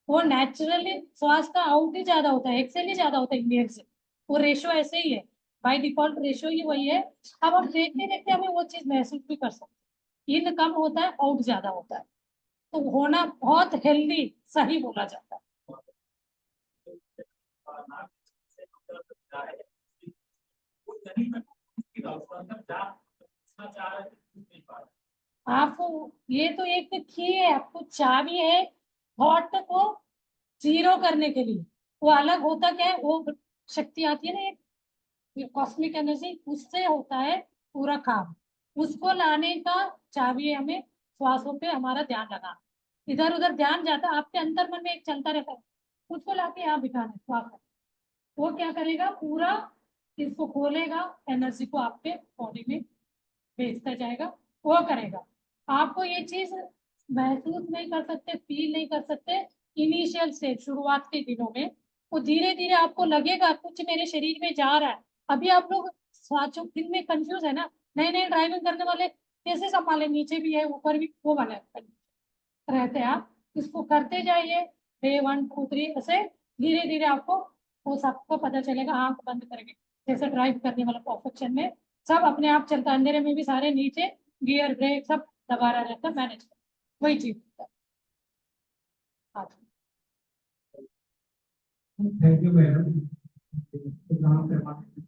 वो नेचुरली श्वास का आउट ही ज्यादा होता है, एक्सेल ही ज्यादा होता है इनहेल से, वो रेशो ऐसे ही है, बाय डिफॉल्ट रेशो ही वही है। अब हम देखते देखते हमें वो चीज महसूस भी कर सकते हैं, इन कम होता है आउट ज्यादा होता है, तो होना बहुत हेल्दी सही बोला जाता है। आपको ये तो एक की है, आपको चाबी है थॉट को जीरो करने के लिए। वो अलग होता क्या है, वो शक्ति आती है ना एक ये कॉस्मिक एनर्जी उससे होता है पूरा काम। उसको लाने का चाबी है हमें श्वासों पे हमारा ध्यान लगाना। इधर उधर ध्यान जाता है, आपके अंतर मन में एक चलता रहता है, उसको लाके यहाँ बिठाना है श्वास। वो क्या करेगा, पूरा इसको खोलेगा, एनर्जी को आपके बॉडी में भेजता जाएगा, वो करेगा। आपको ये चीज महसूस नहीं कर सकते, फील नहीं कर सकते इनिशियल स्टेज, शुरुआत के दिनों में। वो धीरे धीरे आपको लगेगा कुछ मेरे शरीर में जा रहा है। अभी आप लोग सांसों फिल्म में कंफ्यूज है ना, नए नए ड्राइविंग करने वाले कैसे संभाले, नीचे भी है ऊपर भी, वो वाला रहते हैं आप। इसको करते जाइए, डे 1 2 3 ऐसे धीरे धीरे आपको वो सबको पता चलेगा। आंख बंद करके जैसे ड्राइव करने वाला परफेक्शन में सब अपने आप चलता है, अंधेरे में भी सारे नीचे गियर ब्रेक सब दबा रहा रहता, मैनेज वही चीज होता है। हाँ। Thank you madam. प्रोग्राम करवाने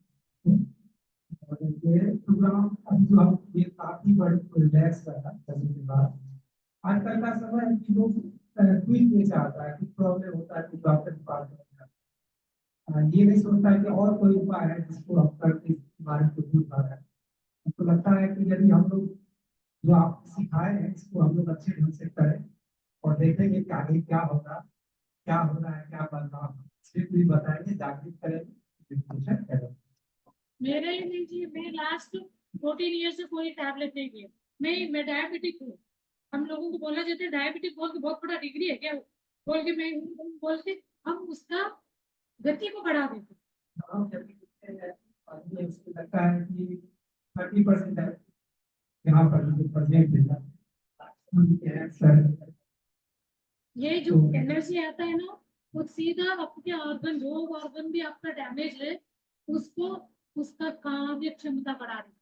और ये प्रोग्राम अब जो हम ये काफी बड़ी रिलैक्स रहा करने के बाद आजकल का समय है कि लोग क्विक में चाहता है, कुछ प्रॉब्लम होता है तो डॉक्टर के पास जाता है। ये नहीं सोचता है कि और कोई उपाय है जिसको हम करके इस बीमारी को दूर कर रहे हैं। हमको लगता है कि यदि हम लोग जो आप सिखाए हैं इसको हम लोग अच्छे ढंग से करें और देखेंगे कि आगे क्या होगा, क्या हो रहा है, क्या बदलाव है, सिर्फ भी बताएंगे, जागरूक करेंगे। मेरे ही नहीं जी, मैं लास्ट 14 ईयर से कोई टैबलेट नहीं लिया। मैं डायबिटिक हूँ। हम लोगों को बोला जाता है डायबिटिक बोल के बहुत बड़ा डिग्री है क्या, बोल के मैं बोल के हम उसका गति को बढ़ा देते। लगता है कि 30% है यहाँ पर ये जो एनर्जी आता है ना, वो सीधा आपके ऑर्गन, जो ऑर्गन भी आपका डैमेज है उसको उसका कार्य क्षमता बढ़ा रही।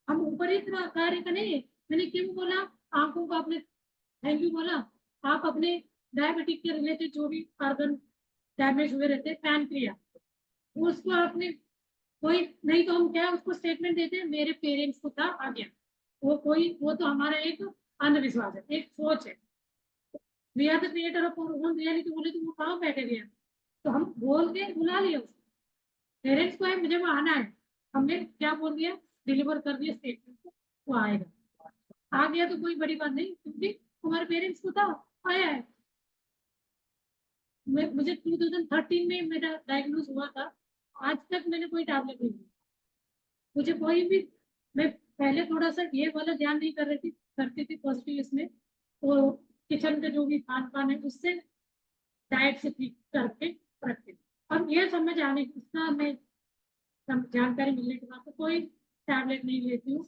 हम ऊपर इतना कार्य का नहीं, मैंने क्यों बोला आंखों को आपने थैंक यू बोला, आप अपने डायबिटिक के रिलेटेड जो भी ऑर्गन डैमेज हुए रहते हैं, पैनक्रिया, उसको आपने कोई नहीं तो हम क्या उसको स्टेटमेंट देते हैं मेरे पेरेंट्स को था आ गया, वो तो हमारा एक अंधविश्वास है, एक सोच है। We are the creator of our own reality बोले तो वो कहाँ बैठे हुए हैं, तो हम बोल के बुला लिया उसको, पेरेंट्स को है मुझे वहां आना है, हमने क्या बोल दिया, डिलीवर कर दिया स्टेटमेंट को, वो आएगा। आ गया तो कोई बड़ी बात नहीं, क्योंकि तुम्हारे पेरेंट्स को था आया है। मुझे 2013 में मेरा डायग्नोज हुआ था, आज तक मैंने कोई टैबलेट नहीं ली। मुझे कोई भी, मैं पहले थोड़ा सा ये वाला ध्यान नहीं कर रही थी, करती थी पॉजिटिव इसमें, तो किचन का जो भी खान पान है उससे डाइट से ठीक करके रखती थी। अब ये समझ आने इसका मैं जानकारी मिलने के बाद तो कोई टैबलेट नहीं लेती हूँ।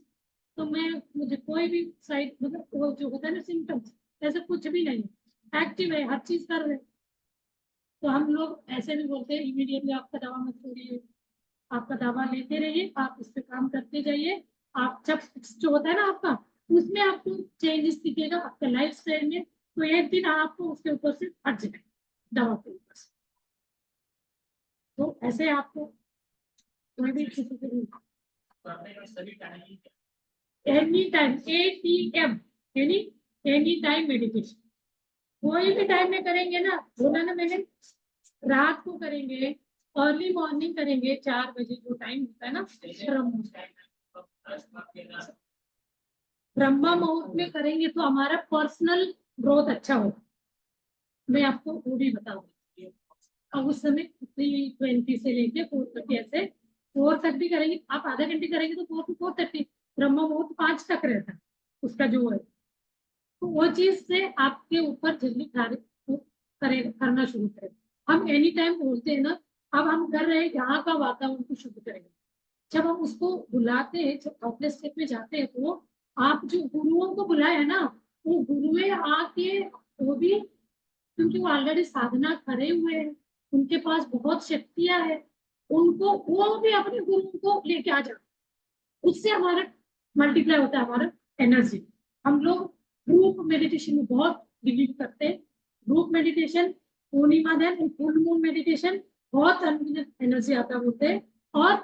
तो मैं मुझे कोई भी साइड मतलब वो जो होता है ना सिम्टम्स, ऐसा कुछ भी नहीं, एक्टिव है, हर चीज कर रहे। तो हम लोग ऐसे भी बोलते हैं इमीडिएटली आपका दवा मत छोड़िए, आपका दवा लेते रहिए, आप इस पे काम करते जाइए। आप जब जो होता है ना आपका, उसमें आपको चेंजेस दिखेगा आपका लाइफ स्टाइल में, तो एक दिन आपको उसके ऊपर से हट जाए दवा के ऊपर से। तो ऐसे आपको कोई भी किसी को करने का सभी time any time ATM any time meditation कोई भी टाइम में करेंगे ना, बोला ना मैंने, रात को करेंगे, अर्ली मॉर्निंग करेंगे 4 बजे जो टाइम होता है ना, ब्रह्मा मुहूर्त में करेंगे तो हमारा पर्सनल ग्रोथ अच्छा होगा। मैं आपको वो भी बताऊंगी। अब उस समय 3:20 से लेके 4:30 ऐसे 4 तक भी करेंगे, आप आधा घंटे करेंगे तो 4 to 4:30, ब्रह्मा मुहूर्त 5 तक रहता है उसका जो है, तो वो चीज से आपके ऊपर जल्दी करना शुरू करें। हम एनी टाइम बोलते हैं ना, अब हम कर रहे हैं यहाँ का वातावरण को शुद्ध करेंगे। जब हम उसको बुलाते हैं, जब अपने स्टेप में जाते हैं, तो आप जो गुरुओं को बुलाए है ना, वो गुरुए आके वो भी, क्योंकि वो ऑलरेडी साधना करे हुए हैं, उनके पास बहुत शक्तियां हैं, उनको वो भी अपने गुरु को लेके आ जाए, उससे हमारा मल्टीप्लाई होता है हमारा एनर्जी। हम लोग ग्रुप मेडिटेशन में बहुत बिलीव करते हैं। ग्रुप मेडिटेशन, पूर्णिमा दिन, फुल मून मेडिटेशन, बहुत एनर्जी आता बोलते हैं। और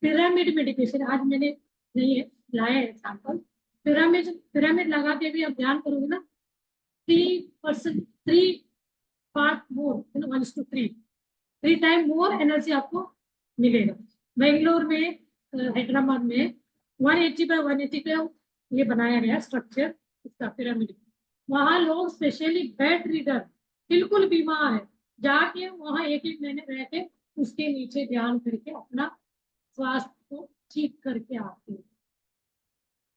पिरामिड मेडिटेशन आज मैंने नहीं लाया है एग्जाम्पल, पिरामिड लगा के भी आप ध्यान करोगे ना, 3 part more 1:3 3 time more energy आपको मिलेगा। बेंगलोर में हैदराबाद में 180 बाय 180 का ये बनाया गया स्ट्रक्चर इसका पिरामिड। वहाँ लोग स्पेशली बेड रीडर बिल्कुल बीमार है जाके वहाँ एक एक महीने रह के उसके नीचे ध्यान करके अपना स्वास्थ्य को ठीक करके आते हैं।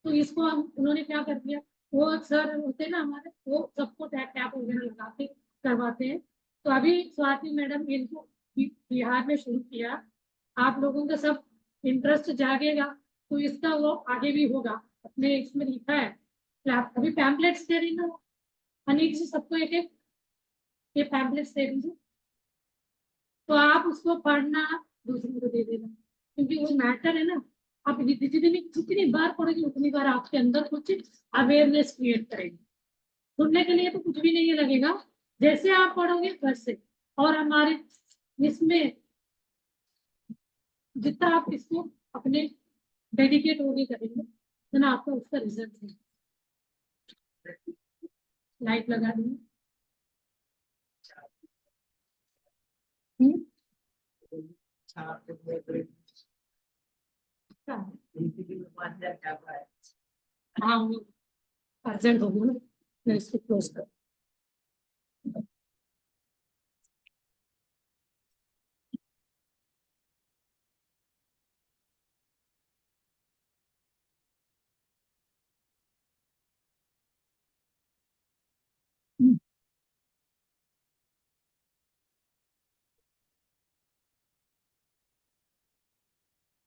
तो इसको हम उन्होंने क्या कर दिया, वो सर होते ना हमारे, वो सबको टैप वगैरह लगाते करवाते हैं। तो अभी स्वाति मैडम इनको बिहार में शुरू किया, आप लोगों का सब इंटरेस्ट जागेगा तो इसका वो आगे भी होगा। अपने इसमें लिखा है अभी पैम्पलेट्स दे रही ना अनिल जी सबको एक एक ये पैम्पलेट्स दे दीजिए, तो आप उसको पढ़ना दूसरों को दे देना, क्योंकि वो मैटर है ना। आप जितनी बार पढ़ोगे उतनी बार आपके अंदर कुछ अवेयरनेस क्रिएट करेगी। सुनने के लिए तो कुछ भी नहीं लगेगा, जैसे आप पढ़ोगे वैसे। और हमारे इसमें जितना आप इसको अपने डेडिकेट होके करेंगे उतना आपको उसका रिजल्ट है। लाइट लगा दी। हाँ अर्जेंट हो गया ना, मैं इसको क्लोज कर।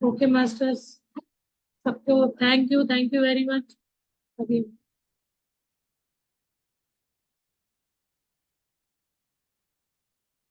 ओके मास्टर्स, सबको थैंक यू वेरी मच। अभी